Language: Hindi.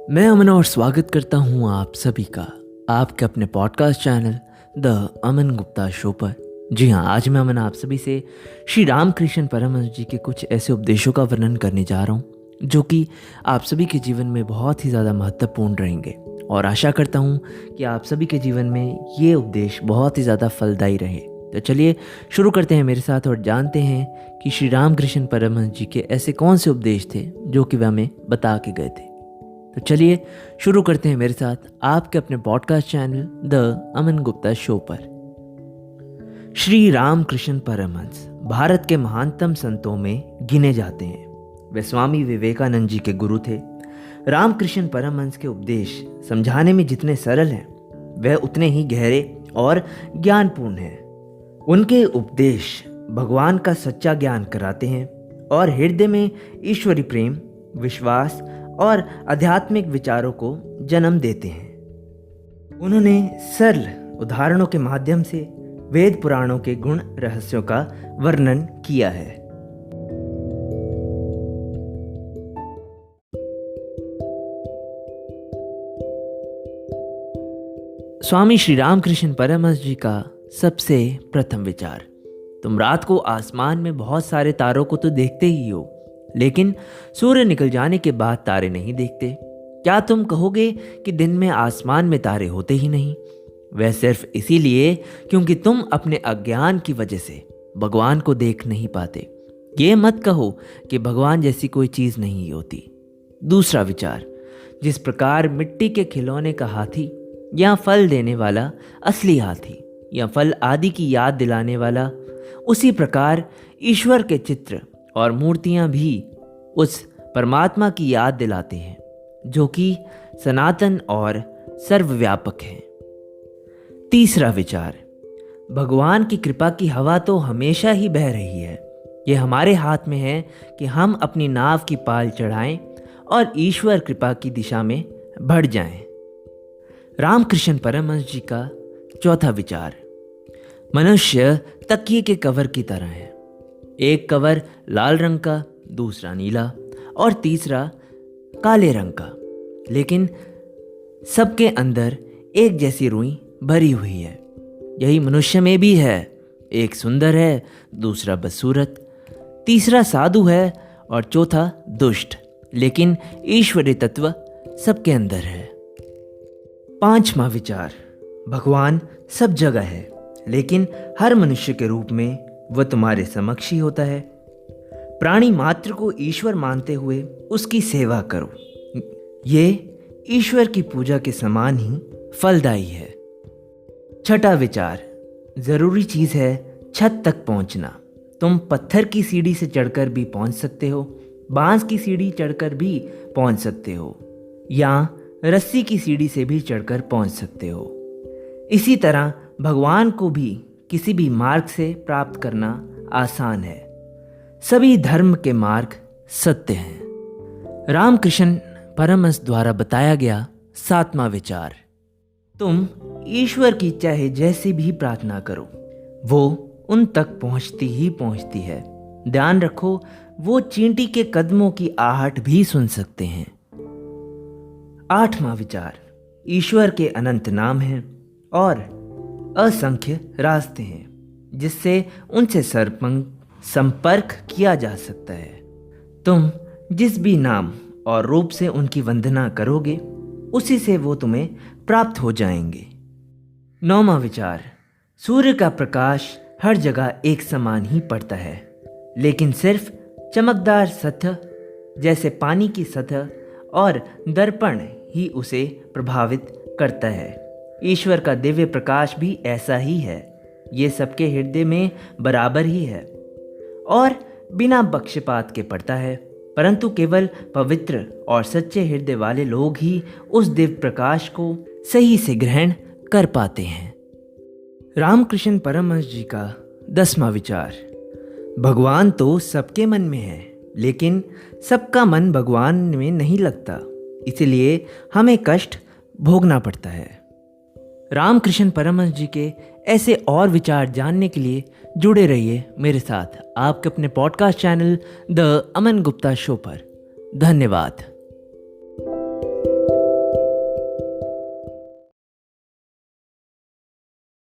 मैं अमन और स्वागत करता हूं आप सभी का आपके अपने podcast channel the Aman Gupta show पर। जी हाँ, आज मैं अमन आप सभी से श्री रामकृष्ण परमहंस जी के कुछ ऐसे उपदेशों का वर्णन करने जा रहा हूं जो कि आप सभी के जीवन में बहुत ही ज़्यादा महत्वपूर्ण रहेंगे और आशा करता हूं कि आप सभी के जीवन में ये उपदेश बहुत ही ज़्यादा फलदायी रहे। तो चलिए शुरू करते हैं मेरे साथ और जानते हैं कि श्री रामकृष्ण परमहंस जी के ऐसे कौन से उपदेश थे जो कि वे हमें बता के गए थे। तो चलिए शुरू करते हैं मेरे साथ आपके अपने podcast channel the Aman Gupta show पर। श्री रामकृष्ण परमहंस भारत के महानतम संतों में गिने जाते हैं। वे स्वामी विवेकानंद जी के गुरु थे। रामकृष्ण परमहंस के उपदेश समझाने में जितने सरल हैं वह उतने ही गहरे और ज्ञानपूर्ण हैं। उनके उपदेश भगवान का सच्चा ज्ञान कराते हैं और हृदय में ईश्वरी प्रेम, विश्वास और आध्यात्मिक विचारों को जन्म देते हैं। उन्होंने सरल उदाहरणों के माध्यम से वेद पुराणों के गुण रहस्यों का वर्णन किया है। स्वामी श्री रामकृष्ण परमहंस जी का सबसे प्रथम विचार। तुम रात को आसमान में बहुत सारे तारों को तो देखते ही हो, लेकिन सूर्य निकल जाने के बाद तारे नहीं देखते। क्या तुम कहोगे कि दिन में आसमान में तारे होते ही नहीं? वह सिर्फ इसीलिए क्योंकि तुम अपने अज्ञान की वजह से भगवान को देख नहीं पाते। ये मत कहो कि भगवान जैसी कोई चीज़ नहीं होती। दूसरा विचार, जिस प्रकार मिट्टी के खिलौने का हाथी या फल देने वाला असली हाथी या फल आदि की याद दिलाने वाला, उसी प्रकार ईश्वर के चित्र और मूर्तियां भी उस परमात्मा की याद दिलाते हैं जो कि सनातन और सर्वव्यापक है। तीसरा विचार, भगवान की कृपा की हवा तो हमेशा ही बह रही है। यह हमारे हाथ में है कि हम अपनी नाव की पाल चढ़ाएं और ईश्वर कृपा की दिशा में बढ़ जाएं। रामकृष्ण परमहंस जी का चौथा विचार, मनुष्य तकिए के कवर की तरह है। एक कवर लाल रंग का, दूसरा नीला और तीसरा काले रंग का, लेकिन सबके अंदर एक जैसी रुई भरी हुई है। यही मनुष्य में भी है। एक सुंदर है, दूसरा बदसूरत, तीसरा साधु है और चौथा दुष्ट, लेकिन ईश्वरीय तत्व सबके अंदर है। पांचवा विचार, भगवान सब जगह है, लेकिन हर मनुष्य के रूप में वह तुम्हारे समक्ष ही होता है। प्राणी मात्र को ईश्वर मानते हुए उसकी सेवा करो। ये ईश्वर की पूजा के समान ही फलदायी है। छठा विचार, जरूरी चीज है छत तक पहुंचना। तुम पत्थर की सीढ़ी से चढ़कर भी पहुंच सकते हो, बांस की सीढ़ी चढ़कर भी पहुंच सकते हो, या रस्सी की सीढ़ी से भी चढ़कर पहुंच सकते हो। इसी तरह भगवान को भी किसी भी मार्ग से प्राप्त करना आसान है। सभी धर्म के मार्ग सत्य हैं। रामकृष्ण परमहंस द्वारा बताया गया सातवां विचार, तुम ईश्वर की चाहे जैसी भी प्रार्थना करो, वो उन तक पहुंचती ही पहुंचती है। ध्यान रखो, वो चींटी के कदमों की आहट भी सुन सकते हैं। आठवां विचार, ईश्वर के अनंत नाम हैं और असंख्य रास्ते हैं जिससे उनसे संपर्क किया जा सकता है। तुम जिस भी नाम और रूप से उनकी वंदना करोगे, उसी से वो तुम्हें प्राप्त हो जाएंगे। नौवां विचार, सूर्य का प्रकाश हर जगह एक समान ही पड़ता है, लेकिन सिर्फ चमकदार सतह जैसे पानी की सतह और दर्पण ही उसे प्रभावित करता है। ईश्वर का दिव्य प्रकाश भी ऐसा ही है। ये सबके हृदय में बराबर ही है और बिना पक्षपात के पड़ता है, परंतु केवल पवित्र और सच्चे हृदय वाले लोग ही उस दिव्य प्रकाश को सही से ग्रहण कर पाते हैं। रामकृष्ण परमहंस जी का 10वां विचार, भगवान तो सबके मन में है, लेकिन सबका मन भगवान में नहीं लगता, इसलिए हमें कष्ट भोगना पड़ता है। रामकृष्ण परमहंस जी के ऐसे और विचार जानने के लिए जुड़े रहिए मेरे साथ आपके अपने podcast channel the Aman Gupta show पर। धन्यवाद।